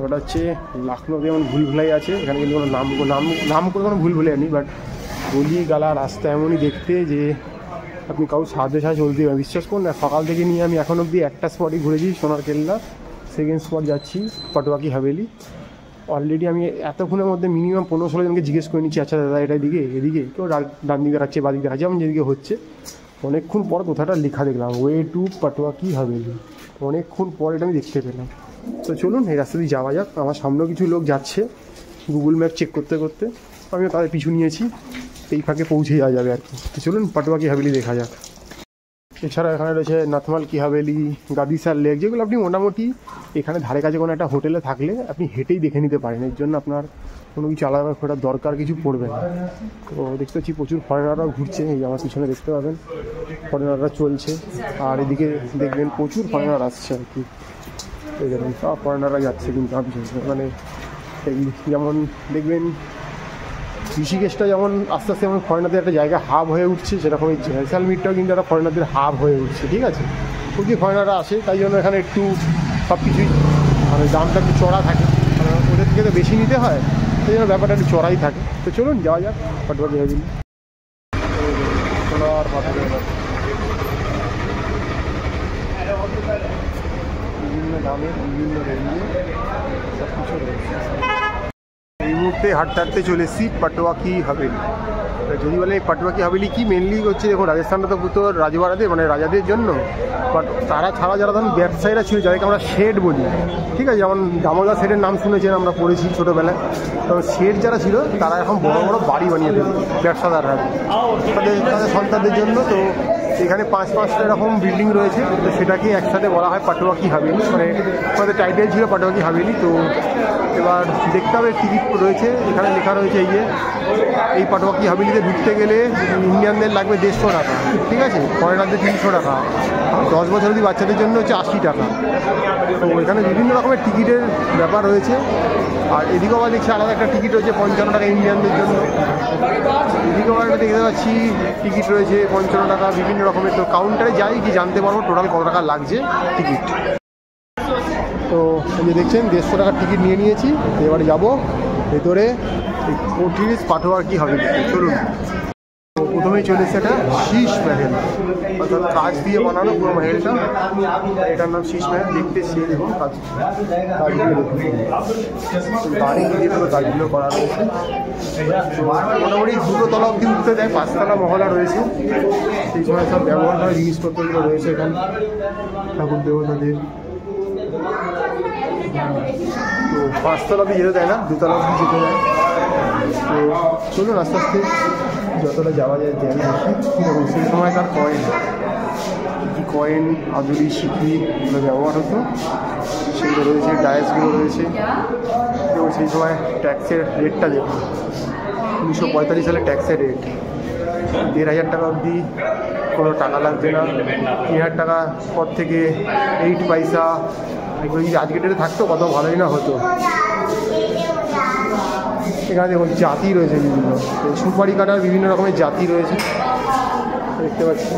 ওটা হচ্ছে লখনৌতে যেমন ভুলভুলাই আছে, এখানে কিন্তু কোনো নাম করে কোনো ভুলভুলাই নেই, বাট গলি গালা রাস্তা এমনই দেখতে যে আপনি কারোর সাথে চলতে পারেন। বিশ্বাস করুন না, সকাল থেকে নিয়ে আমি এখন অবধি একটা স্পটই ঘুরেছি, সোনার কেল্লা। সেকেন্ড স্পট যাচ্ছি পাটুয়া কি হাভেলি। অলরেডি আমি এতক্ষণের মধ্যে মিনিমাম 15-16 জনকে জিজ্ঞেস করে নিচ্ছি, আচ্ছা দাদা এটা এদিকে কেউ ডান দিকে দেখাচ্ছে, বাদিকে দেখাচ্ছে, যেমন যেদিকে হচ্ছে। অনেকক্ষণ পর কোথাটা লেখা দেখলাম, ওয়ে টু পাটুয়া কি হাভেলি। অনেকক্ষণ পর এটা আমি দেখতে পেলাম। তো চলুন এই রাস্তা দিয়ে যাওয়া যাক। আমার সামনেও কিছু লোক যাচ্ছে গুগল ম্যাপ চেক করতে করতে, আমিও তাদের পিছু নিয়েছি, এই ফাঁকে পৌঁছে যাওয়া যাবে আর কি। তো চলুন পাটুয়া কি হাভেলি দেখা যাক। এছাড়া এখানে রয়েছে নাথমাল কি হাভেলি, গাদিসার লেক, যেগুলো আপনি মোটামুটি এখানে ধারে কাছে কোনো একটা হোটেলে থাকলে আপনি হেঁটেই দেখে নিতে পারেন। এর জন্য আপনার কোনো কিছু আলাদা করার দরকার কিছু পড়বে না। তো দেখতে পাচ্ছি প্রচুর ফরেনাররাও ঘুরছে, এই আমার পিছনে দেখতে পাবেন ফরেনাররা চলছে। আর এদিকে দেখবেন প্রচুর ফরেনার আসছে আর কি, এই দেখুন সব ফরেনাররা যাচ্ছে কিন্তু আমার পিছনে। মানে এই যেমন দেখবেন ঋষিকেশটা যেমন আস্তে আস্তে যেমন ফরেনারদের একটা জায়গা হাব হয়ে উঠছে, সেরকম এই জয়সালমীরটাও কিন্তু একটা ফরেনারদের হাব হয়ে উঠছে। ঠিক আছে, প্রচুর ফরেনাররা আসে, তাই জন্য এখানে একটু সব কিছুই মানে দামটা একটু চড়া থাকে, মানে ওদের থেকে তো বেশি নিতে হয়, সেই জন্য ব্যাপারটা একটু চড়াই থাকে। তো চলুন যাওয়া যাক পাটুয়া কি হাভেলি। সোনার পাথরের বিভিন্ন দামের বিভিন্ন রেঞ্জে সব কিছু রয়েছে। এই মুহূর্তে হাঁটতে হাঁটতে চলে এসেছি পাটুয়া কি হাভেলি। যদি বলে পাটুয়া কি হাভেলি কি, মেনলি হচ্ছে দেখুন রাজস্থানটা তো পুরো রাজওয়াড়াদের মানে রাজাদের জন্য, বাট তারা ছাড়া যারা ধরুন ব্যবসায়ীরা ছিল, যাদেরকে আমরা শেঠ বলি, ঠিক আছে, যেমন দামোদর শেঠের নাম শুনেছেন, আমরা পড়েছি ছোটোবেলায়। তো শেঠ যারা ছিল তারা এখন বড় বড় বাড়ি বানিয়ে দেবে ব্যবসাদাররা তাদের সন্তানদের জন্য। তো এখানে 5-5টা এরকম বিল্ডিং রয়েছে, তো সেটাকে একসাথে বলা হয় পাটুয়া কি হাভেলি, মানে আমাদের টাইটেল ছিল পাটুয়া কি হাভেলি। তো এবার দেখতে হবে টিকিট রয়েছে, এখানে লেখা রয়েছে এই পাটুয়া কি হাভেলিতে ঢুকতে গেলে ইন্ডিয়ানদের লাগবে 150 টাকা, ঠিক আছে, ফরেনারদের 300 টাকা, 10 বছর অবধি বাচ্চাদের জন্য হচ্ছে 80 টাকা। তো এখানে বিভিন্ন রকমের টিকিটের ব্যাপার রয়েছে। আর এদিকেও আবার দেখছি আলাদা একটা টিকিট রয়েছে 55 টাকা ইন্ডিয়ানদের জন্য। এদিকেও আবার একটা দেখতে পাচ্ছি টিকিট রয়েছে 55 টাকা বিভিন্ন রকমের। তো কাউন্টারে যাই কি জানতে পারবো টোটাল কত টাকা লাগছে টিকিট। তো এই যে দেখছেন 150 টাকার টিকিট নিয়ে নিয়েছি, এবারে যাবো ভেতরে কোটিস পাটুয়া কি হাভেলি। চলুন। তো প্রথমেই চলে এসেছে একটা শীষ মহল, অর্থাৎ কাঁচ দিয়ে বানানো পুরো মহলটা, এটার নাম শীষ মহল। দেখতে সে দেখুন কাজগুলো দেখুন, বাড়ি দিয়ে পুরো কাজগুলো করা রয়েছে। তো মোটামুটি 2 তলা অব্দি উঠতে দেয়, 5 তলা মহলা রয়েছে, সেই সময় সব ব্যবহার করা জিনিসপত্রগুলো রয়েছে এখানে ঠাকুর দেবতাদের। তো 5 তলা অব্দি যেতে দেয় না, 2 তলা অব্দি যেতে দেয়। তো চলুন আস্তে আস্তে যতটা যাওয়া যায় জ্ঞান দেখি। এবং সেই সময়কার কয়েন, কী কয়েন আদুরি সিকি এগুলো ব্যবহার হতো সেগুলো রয়েছে, ডায়াসগুলো রয়েছে। এবং সেই সময় ট্যাক্সের রেটটা দেখুন, 1945 সালে ট্যাক্সের রেট 1,500 টাকা অবধি কোনো টাকা লাগবে না। 3,000 টাকা পর থেকে 8 পয়সা, এগুলো যদি আজকের ডেটে থাকতো কত ভালোই না হতো। এখানে দেখুন জাতি রয়েছে বিভিন্ন, সুপারি কাটার বিভিন্ন রকমের জাতি রয়েছে দেখতে পাচ্ছি।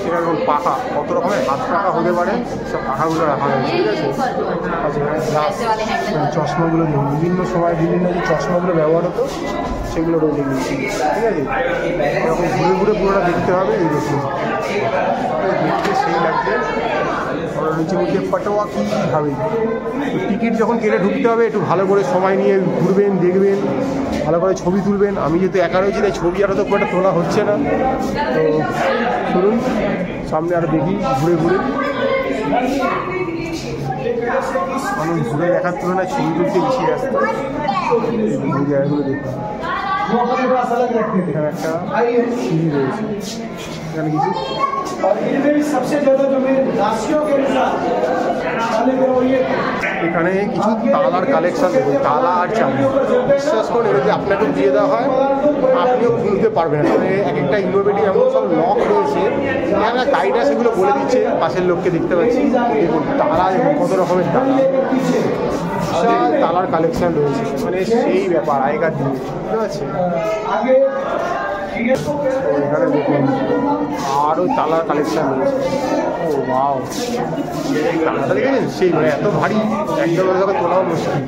এখানে দেখুন পাখা, কত রকমের হাত পাখা হতে পারে সব পাখাগুলো রাখা হয়েছে, ঠিক আছে। আচ্ছা এখানে গ্লাস, চশমাগুলো দেখুন বিভিন্ন সময় বিভিন্ন যে চশমাগুলো ব্যবহার হতো সেগুলো রয়েছে কিন্তু, ঠিক আছে। এরকম ঘুরে ঘুরে পুরোটা দেখতে হবে। এই দেখুন দেখতে সেই লাগছে। আমরা নিচে মধ্যে পাটুয়া কি হাভেলি। টিকিট যখন কেটে ঢুকতে হবে একটু ভালো করে সময় নিয়ে ঘুরবেন, দেখবেন, ভালো করে ছবি তুলবেন। আমি যেহেতু একা রয়েছি তাই ছবি আরও তো খুব একটা তোলা হচ্ছে না। তো শুনুন সামনে আরও দেখি ঘুরে ঘুরে। মানুষ ঘুরে দেখার তুলনায় ছবি তুলতে বেশি ব্যস্ত। এই জায়গাগুলো দেখুন, এখানে একটা সিঁড়ি রয়েছে, এখানে কিছু এখানে কিছু তালার কালেকশন দেখুন, তালা আর চাবি। বিশ্বাস করুন যদি আপনাকে দিয়ে দেওয়া হয় আপনিও খুলতে পারবেন না, মানে এক একটা ইনোভেটিভ এমন সব লক রয়েছে, একটা গাইডরা সেগুলো বলে দিচ্ছে। পাশের লোককে দেখতে পাচ্ছি দেখুন তালা, এবং কত রকমের তালা, বিশাল তালার কালেকশন রয়েছে, মানে সেই ব্যাপার আগেকার দিনে, বুঝতে পারছি। এখানে দেখুন আরও তালার কালেকশন রয়েছে। ও ওয়াও, তালাটা দেখেছেন সেই মানে এত ভারী, একদম তোলাও মুশকিল।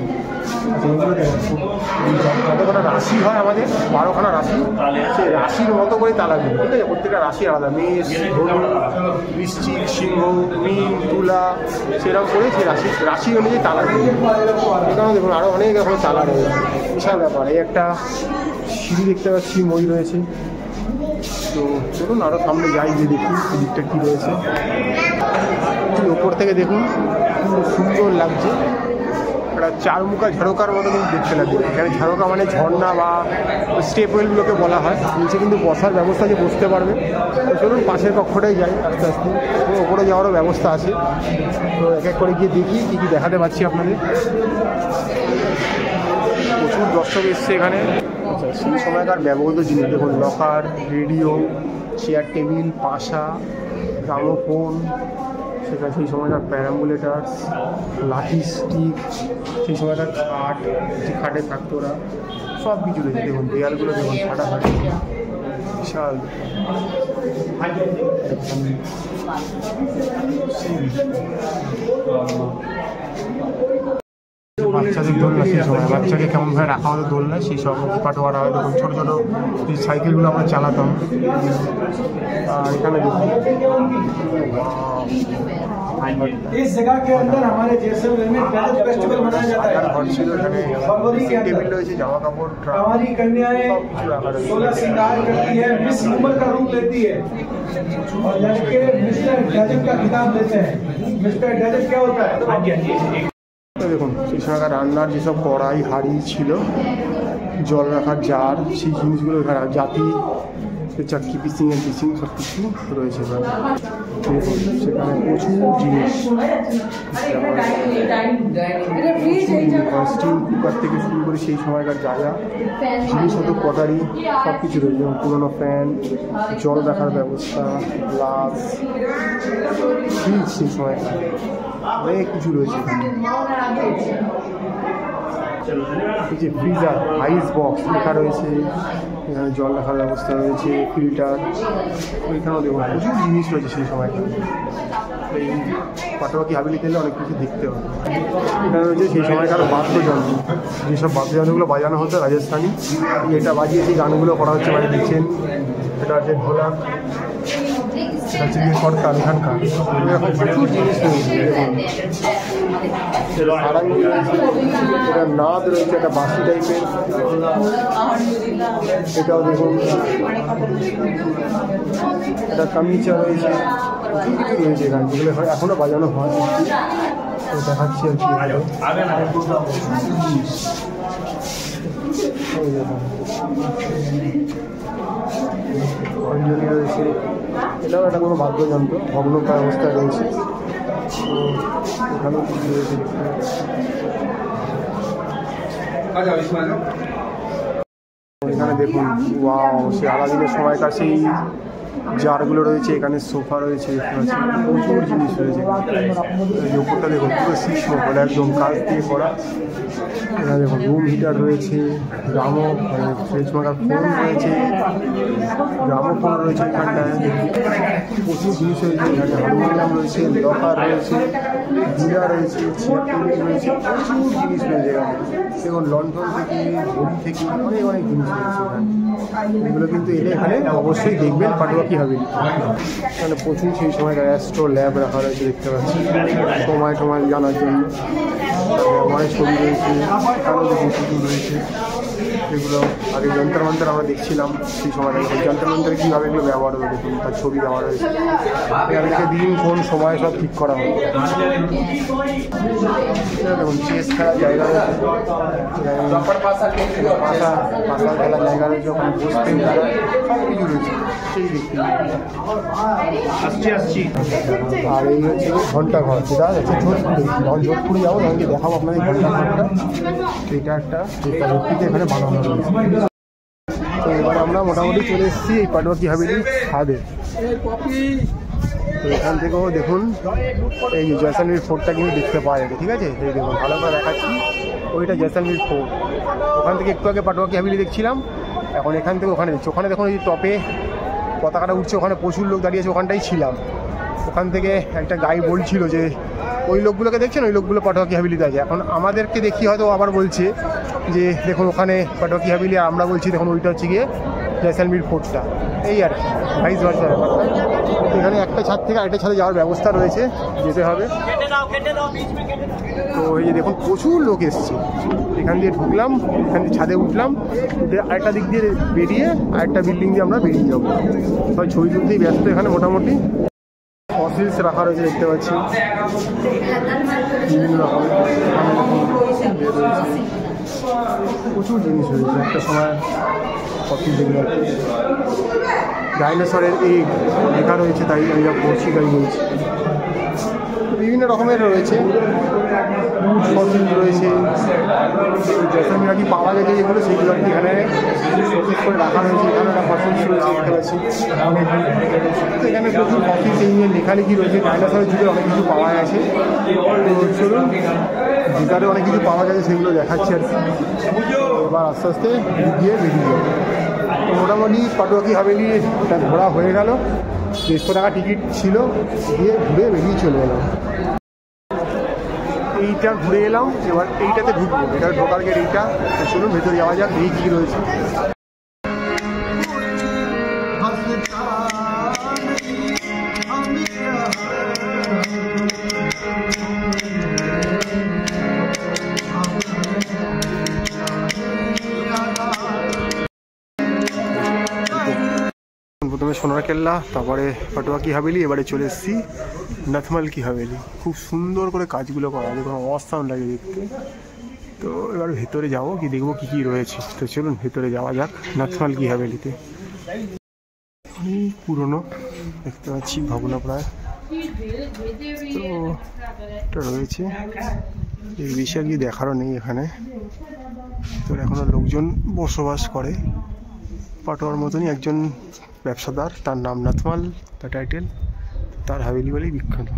এইগুলো দেখুন যতখানা রাশি হয় আমাদের 12খানা রাশি, সেই রাশির মতো করে তালাগুলো, ঠিক আছে? প্রত্যেকটা রাশি আলাদা, মেষ, ধনু, বৃশ্চিক, সিংহ, মীন, তুলা, সেরকম করে সেই রাশি অনুযায়ী তালাগুলো। এখানে দেখুন আরও অনেক রকমের তালা রয়েছে, বিশাল ব্যাপার। এই একটা সিঁড়ি দেখতে পাচ্ছি, মই রয়েছে। তো চলুন আরও সামনে যাই, গিয়ে দেখি দিকটা কী রয়েছে। ওপর থেকে দেখুন খুব সুন্দর লাগছে, একটা চারমুখা ঝাড়কার মতো কিন্তু দেখতে লাগবে। এখানে ঝাড়কা মানে ঝর্ণা বা স্টেপওয়েলগুলোকে বলা হয়। নিচে কিন্তু বসার ব্যবস্থা আছে, বসতে পারবে। তো চলুন পাশের কক্ষটাই যাই আস্তে আস্তে, ওপরে যাওয়ারও ব্যবস্থা আছে। তো এক এক করে গিয়ে দেখি কী কী দেখাতে পাচ্ছি আপনাদের। প্রচুর দর্শক এসছে এখানে। আচ্ছা, সেই সময়কার ব্যবহৃত জিনিস দেখুন, লকার, রেডিও, চেয়ার টেবিল, পাশা, গ্রামোফোন, সেখানে সেই সময়কার প্যারাম্বুলেটার্স, লাঠি স্টিক, সেই সময়কার খাট, যে খাটে থাকতো ওরা, সব কিছু রয়েছে। দেখুন দেয়ালগুলো দেখুন ফাটাফাটি, বিশাল। বাচ্চাদের দোলনা, সেই সময় বাচ্চাকে কেমনভাবে রাখা হতো দোলনায়, সেই সব পাটোয়ারা হয়। দেখুন ছোটো ছোটো যে সাইকেলগুলো আমরা চালাতাম। আর এখানে দেখুন इस जगह के अंदर हमारे जैसलमेर में गजब फेस्टिवल मनाया जाता है। फरवरी के अंदर जामा कपड़, हमारी कन्याएं 16 श्रृंगार करती है, मिस उम्र का रूप लेती है और लड़के मिस्टर गजब का खिताब लेते हैं। मिस्टर गजब क्या होता है? দেখুন সেই সময়কার রান্নার যেসব কড়াই, হাঁড়ি ছিল, জল রাখার জার, সেই জিনিসগুলো এখানে জাতি, চাকি, পিসিং এন্ড পিসিং সব কিছু রয়েছে। দেখুন সেখানে প্রচুর জিনিস, স্টিল কুকার থেকে শুরু করে সেই সময়কার যা যা জিনিস হতো, কটারি, সব কিছু রয়েছে। যেমন পুরোনো ফ্যান, জল রাখার ব্যবস্থা, গ্লাস, ফ্রিজ, সেই সময়কার অনেক কিছু রয়েছে এখানে। এই যে ফ্রিজার, আইস বক্স লেখা রয়েছে, এখানে জল রাখার ব্যবস্থা রয়েছে, ফিল্টার, ওইখানেও দেখুন প্রচুর জিনিস রয়েছে সেই সময়কার। এই পাটোয়াকি হাভেলিতে এলে অনেক কিছু দেখতে হবে। এখানে রয়েছে সেই সময়কার বাদ্যযন্ত্র, যেসব বাদ্যযন্ত্রগুলো বাজানো হতো রাজস্থানি, এটা বাজিয়ে সেই গানগুলো করা হচ্ছে, মানে দিচ্ছেন। এটা হচ্ছে ঢোলক, এটা হচ্ছে গিয়ে সরকার এখানকার, এরকম প্রচুর জিনিস রয়েছে। দেখুন সারাঙ্গি রয়েছে, এটা নাদ রয়েছে, একটা বাঁশি টাইপের, এটাও দেখুন, এটা কামিচা রয়েছে, প্রচুর কিছু রয়েছে এখানে, যেগুলো এখনও বাজানো হয়। দেখাচ্ছি আর কি অঞ্জলি রয়েছে, এটাও একটা কোনো বাদ্যযন্ত্র, ভগ্নপ্রায় অবস্থায় রয়েছে। এখানেও কিছু রয়েছে এখানে দেখুন। ওয়াও, সেই আলাদিনের সময়কার সেই জারগুলো রয়েছে, এখানে সোফা রয়েছে, প্রচুর জিনিস রয়েছে। এই উপরটা দেখুন পুরো শিষ্ম বলে একদম কাজ দিয়ে করা। এখানে দেখুন রুম হিটার রয়েছে, ফ্রেশ মার্কার ফোন রয়েছে, গ্রামোফোন রয়েছে এখানটায়, প্রচুর জিনিস রয়েছে। এখানে হারমোনিয়াম রয়েছে, লকার রয়েছে, গিলা রয়েছে, চেয়ার টেবিল রয়েছে, প্রচুর জিনিস রয়েছে এখানে। দেখুন লন্ঠন থেকে, ঘড়ি থেকে অনেক অনেক জিনিস রয়েছে এখানে। এগুলো কিন্তু এলে এখানে অবশ্যই দেখবেন পাটোয়াকি হাভেলি। এখানে প্রচুর সেই সময়কার অ্যাস্ট্রো ল্যাব রাখা রয়েছে, দেখতে পাচ্ছি সময় টময় জানার জন্য। ব্যবহারের ছবি রয়েছে, এখানেও দেখুন প্রচুর রয়েছে। এগুলো আগে যন্ত্র মন্ত্র আমরা দেখছিলাম সেই সময়টা, যন্ত্র মন্ত্রে কীভাবে এগুলো ব্যবহার হবে দেখুন, তার ছবি দেওয়া রয়েছে। এখান থেকে দিন, কোন সময় সব ঠিক করা হবে। দেখুন চেস খেলার জায়গা রয়েছে, পাশা খেলার জায়গা রয়েছে, ওখানে বসতে সব কিছু রয়েছে, সেই দেখতে। আর এই হচ্ছে ঘন্টাঘর, যেটা হচ্ছে যোধপুরে। যখন যোধপুরে যাবো তখন দেখাবো আপনাদের ঘন্টাঘরটা। এটা একটা ভর্তিতে এখানে বানানো রয়েছে। তো এবার আমরা মোটামুটি চলে এসেছি এই পাটোয়াকি হাভেলির ছাদে। তো এখান থেকেও দেখুন এই জয়সলমীর ফোর্টটা কিন্তু দেখতে পাওয়া যাবে, ঠিক আছে? এই দেখুন ভালো করে দেখাচ্ছি, ওইটা জয়সলমীর ফোর্ট। ওখান থেকে একটু আগে পাটোয়াকি হাভেলি দেখছিলাম, এখন এখান থেকে ওখানে যাচ্ছি। ওখানে দেখুন এই টপে পতাকাটা উঠছে, ওখানে প্রচুর লোক দাঁড়িয়ে আছে, ওখানটাই ছিলাম। ওখান থেকে একটা গাইড বলছিল যে ওই লোকগুলোকে দেখছেন, ওই লোকগুলো পাটুয়া কি হাভেলিতে আছে। এখন আমাদেরকে দেখি হয়তো আবার বলছে যে দেখুন ওখানে পাটুয়া কি হাভেলি, আর আমরা বলছি দেখুন ওইটা হচ্ছে গিয়ে জয়সালমীর ফোর্টটা। এই আর কি ভাইস ভার্সা ব্যাপারটা। এখানে একটা ছাদ থেকে আরেকটা ছাদে যাওয়ার ব্যবস্থা রয়েছে, যেতে হবে। তো এই যে দেখুন প্রচুর লোক এসছে, এখান দিয়ে ঢুকলাম, এখান দিয়ে ছাদে উঠলাম, আরেকটা দিক দিয়ে বেরিয়ে আরেকটা বিল্ডিং দিয়ে আমরা বেরিয়ে যাবো। সবাই ছবি তুলতেই ব্যস্ত। এখানে মোটামুটি ফসিলস রাখা রয়েছে দেখতে পাচ্ছি, বিভিন্ন রকমের প্রচুর জিনিস রয়েছে। একটা সময় ফসিল যেগুলো ডাইনোসরের এগ লেখা রয়েছে, তাই আমি যা পড়ছি তাই বলছি। বিভিন্ন রকমের রয়েছে, ফসিল রয়েছে, জয়সালমীর আর কি পাওয়া গেছে যেগুলো সেগুলো আর কি এখানে প্রসেস করে রাখা রয়েছে। এখানে একটা ফসিলস রয়েছে দেখতে পাচ্ছি, এখানে প্রচুর ফসিলস এই নিয়ে লেখালেখি রয়েছে। ডাইনোসরের যুগে অনেক কিছু পাওয়া গেছে। তো চলুন, ভিতরে অনেক কিছু পাওয়া গেছে সেগুলো দেখাচ্ছি আর কি। এবার আস্তে আস্তে গিয়ে বেরিয়ে যাবো। তো মোটামুটি পাটুয়া কি হাভেলি এটা ঘোরা হয়ে গেল। 150 টাকা টিকিট ছিল, দিয়ে ঘুরে বেরিয়ে চলে এলাম। এইটা ঘুরে এলাম, এবার এইটাতে ঢুকবো, এটা ঢোকার গেট এইটা। চলুন ভেতরে যাওয়া যাক, এই কী রয়েছে। প্রথমে সোনার কেল্লা, তারপরে পাটুয়া কি হাভেলি, এবারে চলে এসেছি নথমল কি হাভেলি। খুব সুন্দর করে কাজগুলো করা, দেখুন অসাধারণ লাগে দেখতে। তো এবার ভেতরে যাবো, কি দেখবো কী কী রয়েছে। তো চলুন ভেতরে যাওয়া যাক নথমল কি হাভেলিতে। অনেক পুরনো দেখতে পাচ্ছি ভবন প্রায়। তো এটা রয়েছে, এর বিষয়ে কি দেখারও নেই এখানে। তো এখনো লোকজন বসবাস করে। পাটুয়ার মতনই একজন ব্যবসাদার, তার নাম নথমল, তার টাইটেল, তার হাভেলি বলেই বিখ্যাত।